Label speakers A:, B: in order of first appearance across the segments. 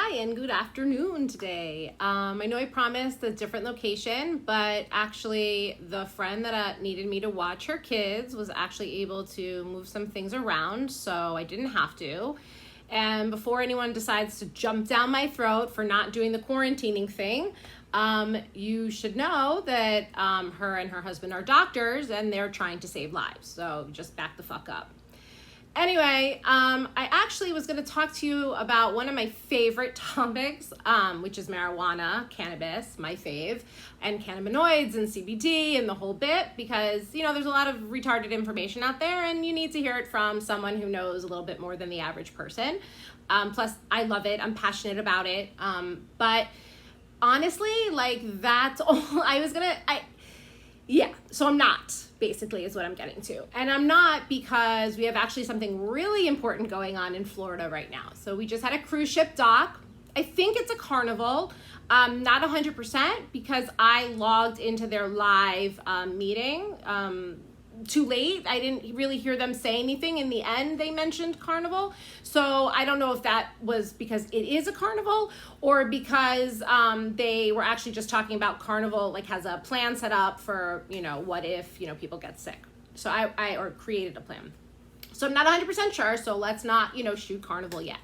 A: Hi and good afternoon today. I know I promised a different location, but actually the friend that needed me to watch her kids was actually able to move some things around, so I didn't have to. And before anyone decides to jump down my throat for not doing the quarantining thing, you should know that her and her husband are doctors and they're trying to save lives. So just back the fuck up. Anyway, I actually was going to talk to you about one of my favorite topics, which is marijuana, cannabis, my fave, and cannabinoids and CBD and the whole bit, because, you know, there's a lot of retarded information out there and you need to hear it from someone who knows a little bit more than the average person. Plus, I love it. I'm passionate about it. But honestly, like, that's all so I'm not, basically, is what I'm getting to. And I'm not because we have actually something really important going on in Florida right now. So we just had a cruise ship dock. I think it's a Carnival, not 100% because I logged into their live meeting too late. I didn't really hear them say anything. In the end, they mentioned Carnival. So I don't know if that was because it is a Carnival or because they were actually just talking about Carnival, like has a plan set up for, you know, what if, you know, people get sick. So I created a plan. So I'm not 100% sure. So let's not, you know, shoot Carnival yet.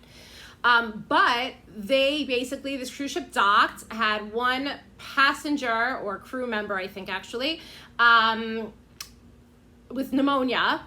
A: But they basically, this cruise ship docked, had one passenger or crew member, I think actually, with pneumonia,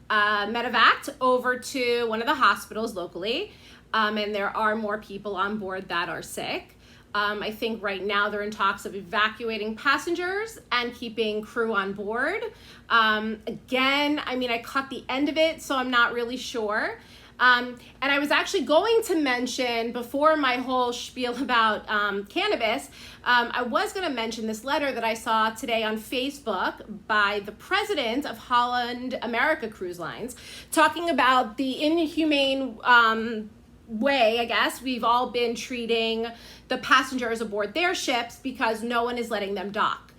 A: medevaced over to one of the hospitals locally, and there are more people on board that are sick. I think right now they're in talks of evacuating passengers and keeping crew on board. Again, I mean, I caught the end of it, so I'm not really sure. And I was actually going to mention, before my whole spiel about cannabis, I was going to mention this letter that I saw today on Facebook by the president of Holland America Cruise Lines, talking about the inhumane way, I guess, we've all been treating the passengers aboard their ships because no one is letting them dock.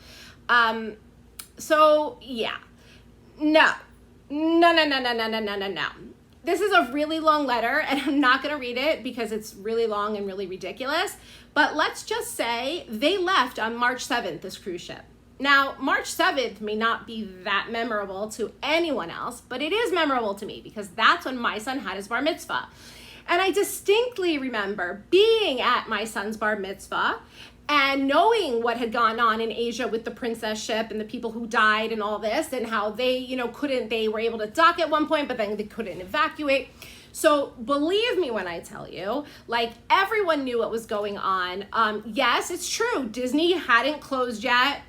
A: So, yeah. No. This is a really long letter, and I'm not going to read it because it's really long and really ridiculous. But let's just say they left on March 7th, this cruise ship. Now, March 7th may not be that memorable to anyone else, but it is memorable to me because that's when my son had his bar mitzvah. And I distinctly remember being at my son's bar mitzvah and knowing what had gone on in Asia with the princess ship and the people who died and all this, and how they, you know, they were able to dock at one point, but then they couldn't evacuate. So believe me when I tell you, like, everyone knew what was going on. Yes, it's true. Disney hadn't closed yet.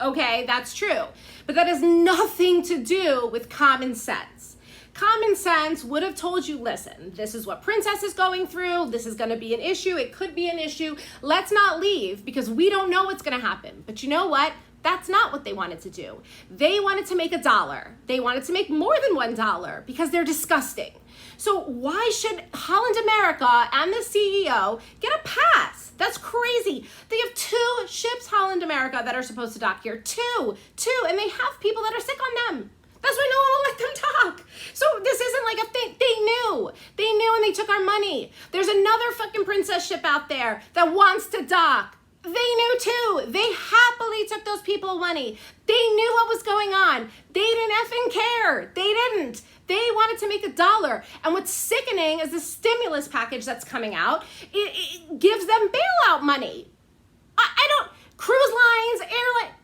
A: Okay, that's true. But that has nothing to do with common sense. Common sense would have told you, listen, this is what Princess is going through. This is going to be an issue. It could be an issue. Let's not leave because we don't know what's going to happen. But you know what? That's not what they wanted to do. They wanted to make $1. They wanted to make more than $1 because they're disgusting. So why should Holland America and the CEO get a pass? That's crazy. They have 2 ships, Holland America, that are supposed to dock here. Two, and they have people that are sick on them. That's why no one will let them talk. So this isn't like a thing. They knew and they took our money. There's another fucking princess ship out there that wants to dock. They knew too. They happily took those people money. They knew what was going on. They didn't effing care. They didn't. They wanted to make $1. And what's sickening is the stimulus package that's coming out. It gives them bailout money. I don't, cruise lines, airline.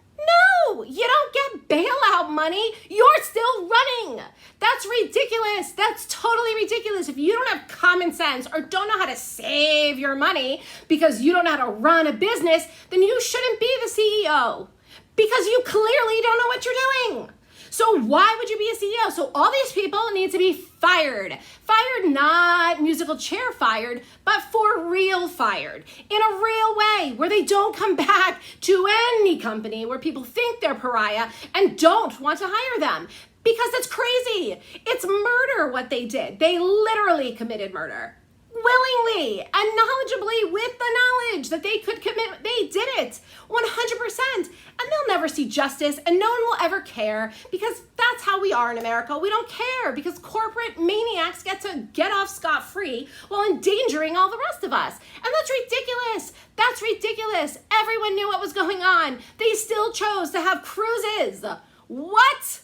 A: No, you don't get bailout money. You're still running. That's ridiculous. That's totally ridiculous. If you don't have common sense or don't know how to save your money because you don't know how to run a business, then you shouldn't be the CEO because you clearly don't know what you're doing. So why would you be a CEO? So all these people need to be fired. Fired, not musical chair fired, but for real fired. In a real way, where they don't come back to any company where people think they're pariah and don't want to hire them. Because it's crazy. It's murder what they did. They literally committed murder. knowingly and knowledgeably with the knowledge that they could commit, they did it 100%. And they'll never see justice and no one will ever care because that's how we are in America. We don't care because corporate maniacs get to get off scot-free while endangering all the rest of us. And that's ridiculous. That's ridiculous. Everyone knew what was going on. They still chose to have cruises. What?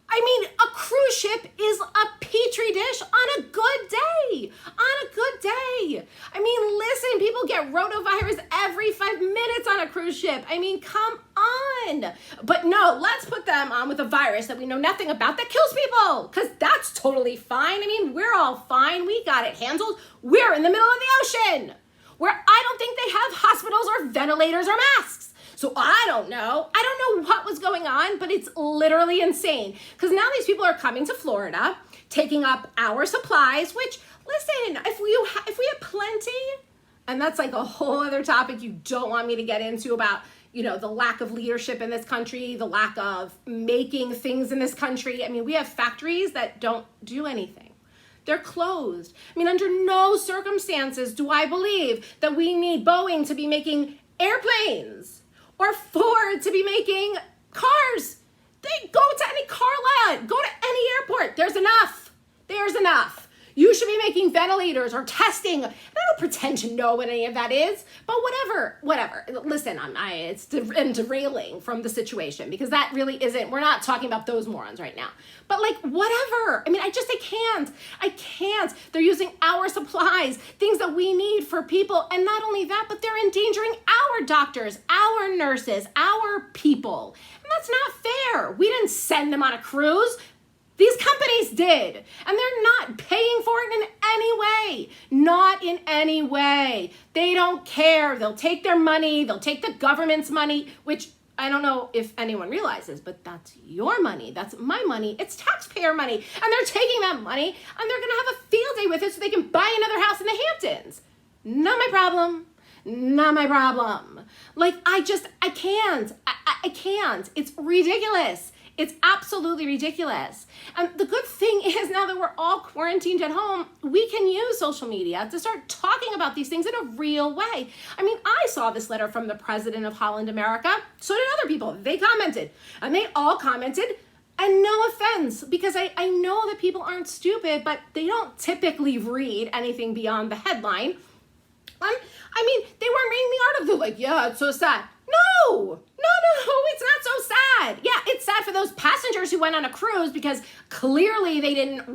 A: I mean, a cruise ship is a petri dish on a good day. On a good day. I mean, listen, people get rotavirus every 5 minutes on a cruise ship. I mean, come on. But no, let's put them on with a virus that we know nothing about that kills people, because that's totally fine. I mean, we're all fine. We got it handled. We're in the middle of the ocean, where I don't think they have hospitals or ventilators or masks. So I don't know. I don't know what was going on, but it's literally insane. Because now these people are coming to Florida, taking up our supplies, which, listen, if we have plenty, and that's like a whole other topic you don't want me to get into about, you know, the lack of leadership in this country, the lack of making things in this country. I mean, we have factories that don't do anything. They're closed. I mean, under no circumstances do I believe that we need Boeing to be making airplanes or Ford to be making cars. They go to any car lot, go to any airport. There's enough. There's enough. You should be making ventilators or testing. And I don't pretend to know what any of that is, but whatever. Listen, I'm derailing from the situation because that really isn't, we're not talking about those morons right now. But like, whatever. I mean, I can't. They're using our supplies, things that we need for people. And not only that, but they're endangering our doctors, our nurses, our people. And that's not fair. We didn't send them on a cruise. These companies did, and they're not paying for it in any way. Not in any way. They don't care. They'll take their money. They'll take the government's money, which I don't know if anyone realizes, but that's your money. That's my money. It's taxpayer money. And they're taking that money, and they're going to have a field day with it so they can buy another house in the Hamptons. Not my problem. Not my problem. Like, I can't. I can't. It's ridiculous. It's absolutely ridiculous. And the good thing is now that we're all quarantined at home, we can use social media to start talking about these things in a real way. I mean, I saw this letter from the president of Holland America. So did other people. They commented. And they all commented. And no offense, because I know that people aren't stupid, but they don't typically read anything beyond the headline. I mean, they weren't reading the article. They're like, yeah, it's so sad. No, it's not so sad. Yeah, it's sad for those passengers who went on a cruise because clearly they didn't,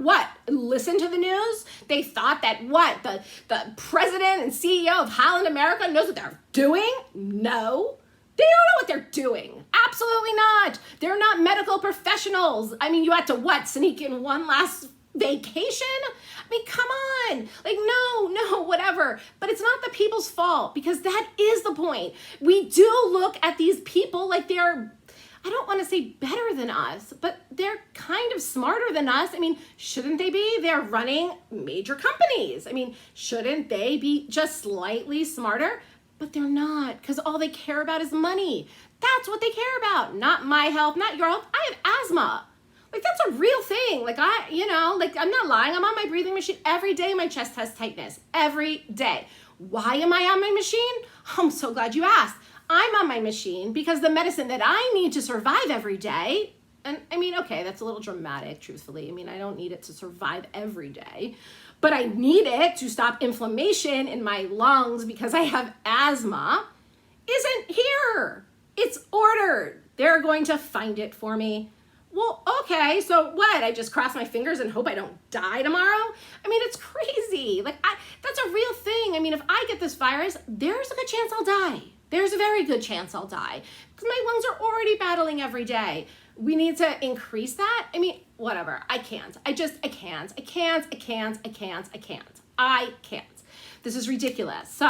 A: listen to the news? They thought that, the president and CEO of Holland America knows what they're doing? No, they don't know what they're doing. Absolutely not. They're not medical professionals. I mean, you had to, sneak in one last vacation? I mean, come on. Like, no, whatever. But it's not the people's fault because that is the point. We do look at these people like they're, I don't want to say better than us, but they're kind of smarter than us. I mean, shouldn't they be? They're running major companies. I mean, shouldn't they be just slightly smarter? But they're not, because all they care about is money. That's what they care about. Not my health, not your health. I have asthma. Like, that's a real thing. Like, I'm not lying. I'm on my breathing machine every day. My chest has tightness every day. Why am I on my machine? I'm so glad you asked. I'm on my machine because the medicine that I need to survive every day, and I mean, okay, that's a little dramatic, truthfully. I mean, I don't need it to survive every day, but I need it to stop inflammation in my lungs because I have asthma, isn't here. It's ordered. They're going to find it for me. Well, okay, so what? I just cross my fingers and hope I don't die tomorrow? I mean, it's crazy. Like, that's a real thing. I mean, if I get this virus, there's a good chance I'll die. There's a very good chance I'll die because my lungs are already battling every day. We need to increase that. I mean, whatever. I can't. I can't. This is ridiculous. So,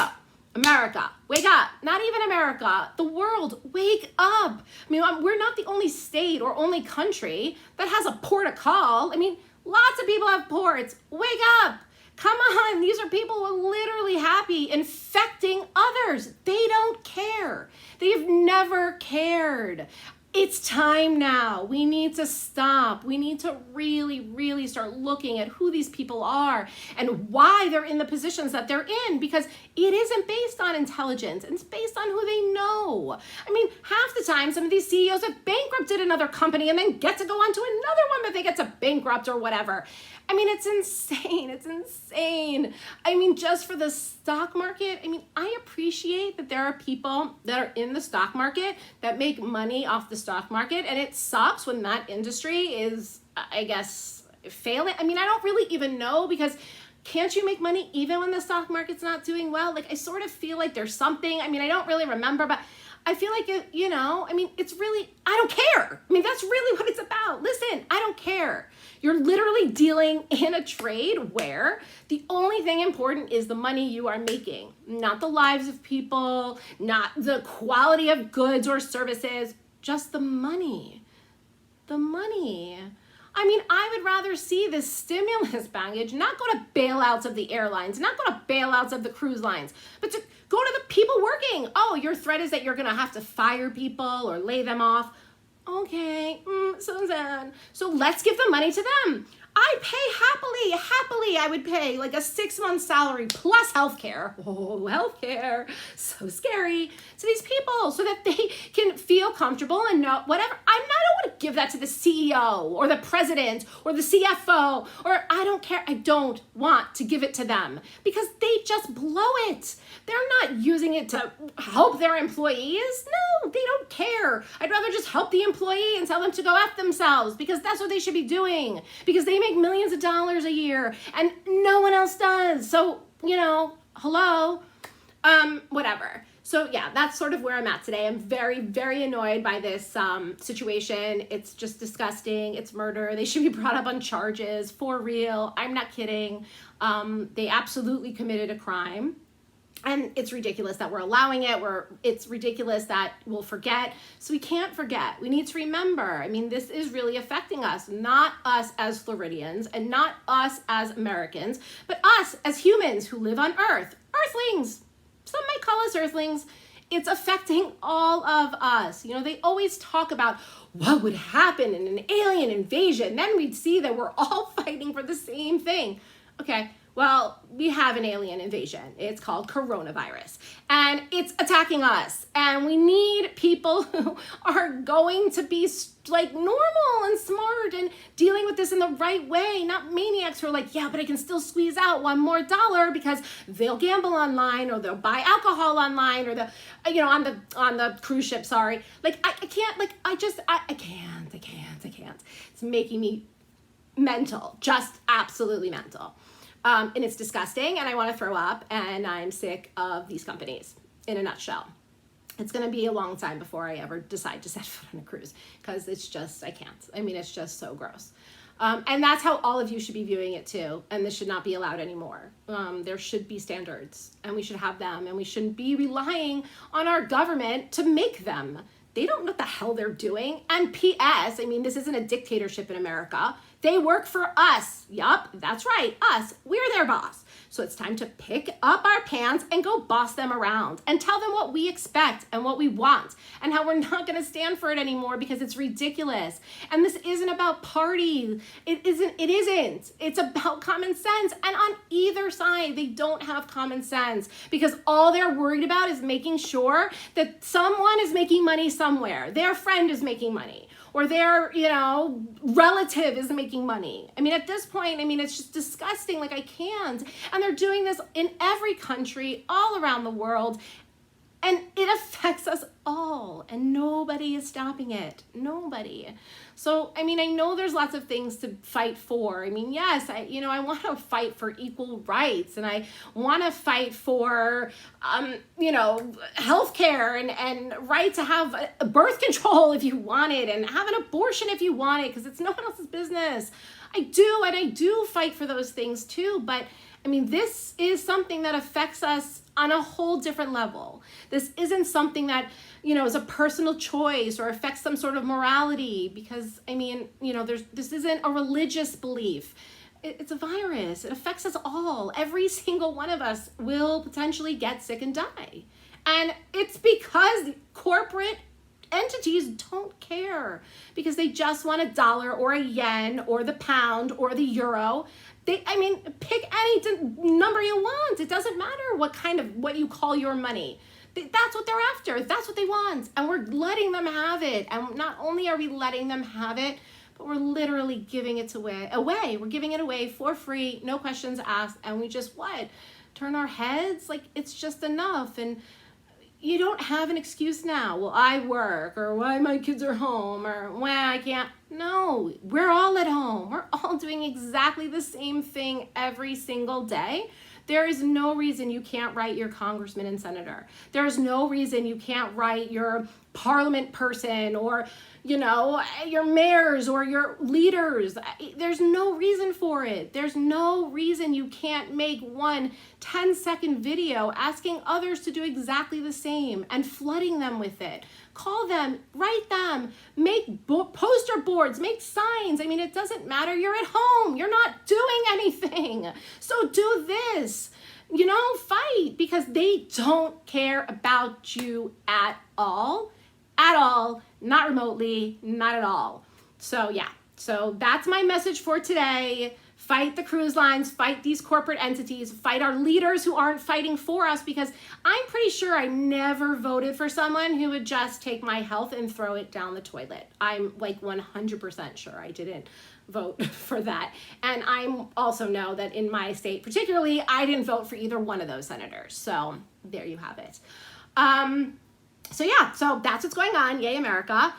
A: America, wake up. Not even America. The world, wake up. I mean, we're not the only state or only country that has a port of call. I mean, lots of people have ports. Wake up. Come on. These are people who are literally happy infecting others. They don't care. They've never cared. It's time now. We need to stop. We need to really, really start looking at who these people are and why they're in the positions that they're in, because it isn't based on intelligence. It's based on who they know. I mean, half the time, some of these CEOs have bankrupted another company and then get to go on to another one, but they get to bankrupt or whatever. I mean, it's insane. It's insane. I mean, just for the stock market, I mean, I appreciate that there are people that are in the stock market that make money off the stock market, and it sucks when that industry is, I guess, failing. I mean, I don't really even know, because can't you make money even when the stock market's not doing well? Like, I sort of feel like there's something. I mean, I don't really remember, but I feel like, I mean, it's really, I don't care. I mean, that's really what it's about. Listen, I don't care. You're literally dealing in a trade where the only thing important is the money you are making, not the lives of people, not the quality of goods or services, just the money. The money. I mean, I would rather see this stimulus package not go to bailouts of the airlines, not go to bailouts of the cruise lines, but to go to the people working. Oh, your threat is that you're going to have to fire people or lay them off. Okay, so sad. So let's give the money to them. I pay happily, I would pay like a 6-month salary plus healthcare. Oh, healthcare, so scary to these people so that they can feel comfortable and know whatever. I don't want to give that to the CEO or the president or the CFO, or I don't care. I don't want to give it to them because they just blow it. They're not using it to help their employees. No, they don't care. I'd rather just help the employee and tell them to go F themselves, because that's what they should be doing, because they make millions of dollars a year and no one else does. So, hello, whatever. So yeah, that's sort of where I'm at today. I'm very, very annoyed by this situation. It's just disgusting. It's murder. They should be brought up on charges for real. I'm not kidding. They absolutely committed a crime. And it's ridiculous that we're allowing it. It's ridiculous that we'll forget. So we can't forget. We need to remember. I mean, this is really affecting us, not us as Floridians and not us as Americans, but us as humans who live on Earth. Earthlings. Some might call us Earthlings. It's affecting all of us. They always talk about what would happen in an alien invasion. Then we'd see that we're all fighting for the same thing. Okay. Well, we have an alien invasion. It's called coronavirus, and it's attacking us. And we need people who are going to be like normal and smart and dealing with this in the right way, not maniacs who are like, yeah, but I can still squeeze out $1 more because they'll gamble online or they'll buy alcohol online or on the cruise ship. Sorry, like I can't, like I can't. It's making me mental, just absolutely mental. And it's disgusting, and I want to throw up, and I'm sick of these companies, in a nutshell. It's going to be a long time before I ever decide to set foot on a cruise, because it's just, I can't. I mean, it's just so gross. And that's how all of you should be viewing it too, and this should not be allowed anymore. There should be standards, and we should have them, and we shouldn't be relying on our government to make them. They don't know what the hell they're doing. And P.S., I mean, this isn't a dictatorship in America. They work for us. Yup, that's right, us. We're their boss. So it's time to pick up our pants and go boss them around and tell them what we expect and what we want and how we're not going to stand for it anymore because it's ridiculous. And this isn't about party. It isn't. It's about common sense. And on either side, they don't have common sense because all they're worried about is making sure that someone is making money somewhere. Their friend is making money. Or their, relative is making money. I mean, at this point, it's just disgusting. Like, I can't. And they're doing this in every country, all around the world. And it affects us all. And nobody is stopping it. Nobody. So, I know there's lots of things to fight for. Yes, I want to fight for equal rights. And I want to fight for, healthcare and right to have birth control if you want it and have an abortion if you want it, because it's no one else's business. I do fight for those things too. But this is something that affects us on a whole different level. This isn't something that, is a personal choice or affects some sort of morality because, this isn't a religious belief. It's a virus. It affects us all. Every single one of us will potentially get sick and die. And it's because corporate entities don't care because they just want a dollar or a yen or the pound or the euro. Pick any number you want. It doesn't matter what you call your money. That's what they're after. That's what they want. And we're letting them have it. And not only are we letting them have it, but we're literally giving it away. We're giving it away for free, no questions asked. And we just turn our heads like it's just enough. And you don't have an excuse now. Well, I work, or why my kids are home, or why I can't. No, we're all at home. We're all doing exactly the same thing every single day. There is no reason you can't write your congressman and senator. There's no reason you can't write your parliament person or, your mayors or your leaders. There's no reason for it. There's no reason you can't make one 10-second video asking others to do exactly the same and flooding them with it. Call them, write them, make poster boards, make signs. It doesn't matter. You're at home. You're not doing anything. So do this. Fight, because they don't care about you at all, not remotely, not at all. So that's my message for today. Fight the cruise lines, fight these corporate entities, fight our leaders who aren't fighting for us, because I'm pretty sure I never voted for someone who would just take my health and throw it down the toilet. I'm 100% sure I didn't vote for that. And I also know that in my state particularly, I didn't vote for either one of those senators. So there you have it. So that's what's going on. Yay, America.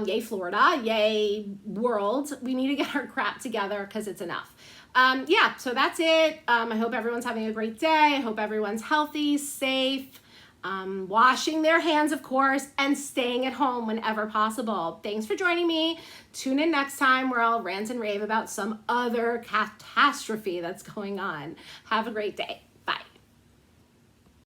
A: Yay, Florida. Yay, world. We need to get our crap together because it's enough. So that's it. I hope everyone's having a great day. I hope everyone's healthy, safe, washing their hands, of course, and staying at home whenever possible. Thanks for joining me. Tune in next time where I'll rant and rave about some other catastrophe that's going on. Have a great day.